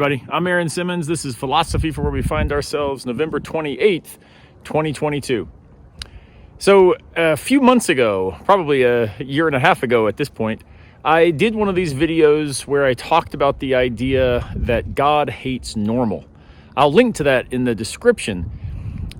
everybody. I'm Aaron Simmons. This is Philosophy for Where We Find Ourselves, November 28th, 2022. So a few months ago, probably a year and a half ago at this point, I did one of these videos where I talked about the idea that God hates normal. I'll link to that in the description.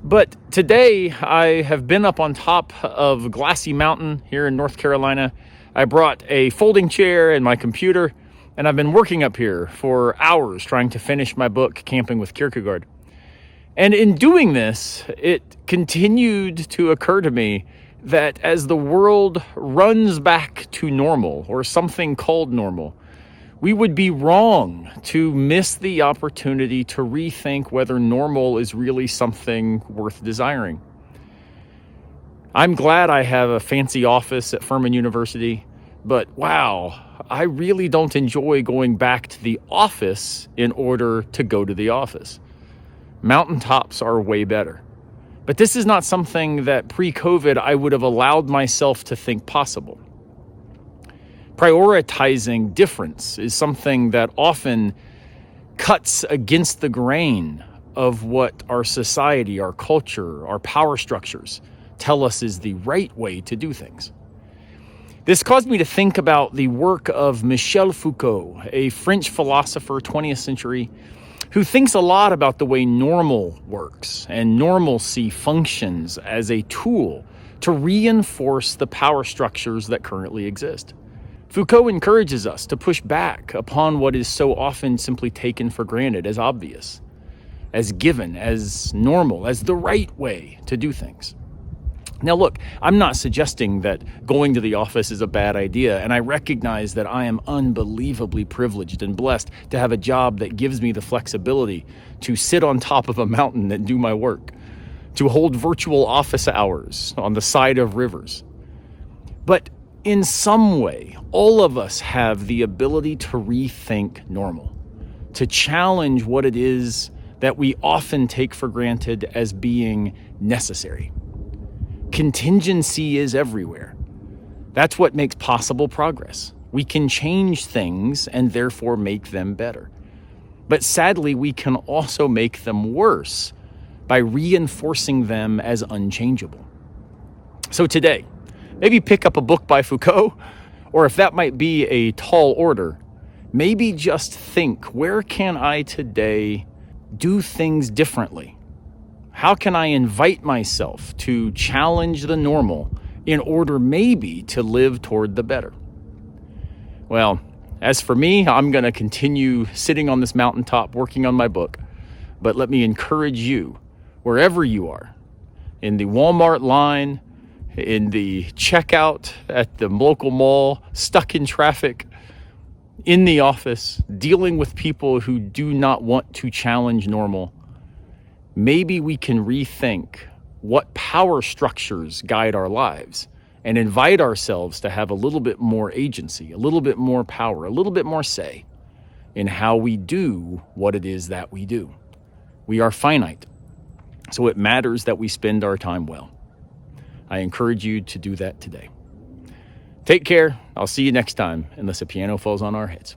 But today I have been up on top of Glassy Mountain here in North Carolina. I brought a folding chair and my computer, and I've been working up here for hours trying to finish my book, Camping with Kierkegaard. And in doing this, it continued to occur to me that as the world runs back to normal, or something called normal, we would be wrong to miss the opportunity to rethink whether normal is really something worth desiring. I'm glad I have a fancy office at Furman University, but wow, I really don't enjoy going back to the office in order to go to the office. Mountaintops are way better. But this is not something that pre-COVID I would have allowed myself to think possible. Prioritizing difference is something that often cuts against the grain of what our society, our culture, our power structures tell us is the right way to do things. This caused me to think about the work of Michel Foucault, a French philosopher, 20th century, who thinks a lot about the way normal works and normalcy functions as a tool to reinforce the power structures that currently exist. Foucault encourages us to push back upon what is so often simply taken for granted as obvious, as given, as normal, as the right way to do things. Now look, I'm not suggesting that going to the office is a bad idea, and I recognize that I am unbelievably privileged and blessed to have a job that gives me the flexibility to sit on top of a mountain and do my work, to hold virtual office hours on the side of rivers. But in some way, all of us have the ability to rethink normal, to challenge what it is that we often take for granted as being necessary. Contingency is everywhere. That's what makes possible progress. We can change things and therefore make them better. But sadly, we can also make them worse by reinforcing them as unchangeable. So today, maybe pick up a book by Foucault, or if that might be a tall order, maybe just think, where can I today do things differently? How can I invite myself to challenge the normal in order maybe to live toward the better? Well, as for me, I'm going to continue sitting on this mountaintop working on my book. But let me encourage you, wherever you are, in the Walmart line, in the checkout at the local mall, stuck in traffic, in the office, dealing with people who do not want to challenge normal, maybe we can rethink what power structures guide our lives and invite ourselves to have a little bit more agency, a little bit more power, a little bit more say in how we do what it is that we do. We are finite, so it matters that we spend our time well. I encourage you to do that today. Take care. I'll see you next time, unless a piano falls on our heads.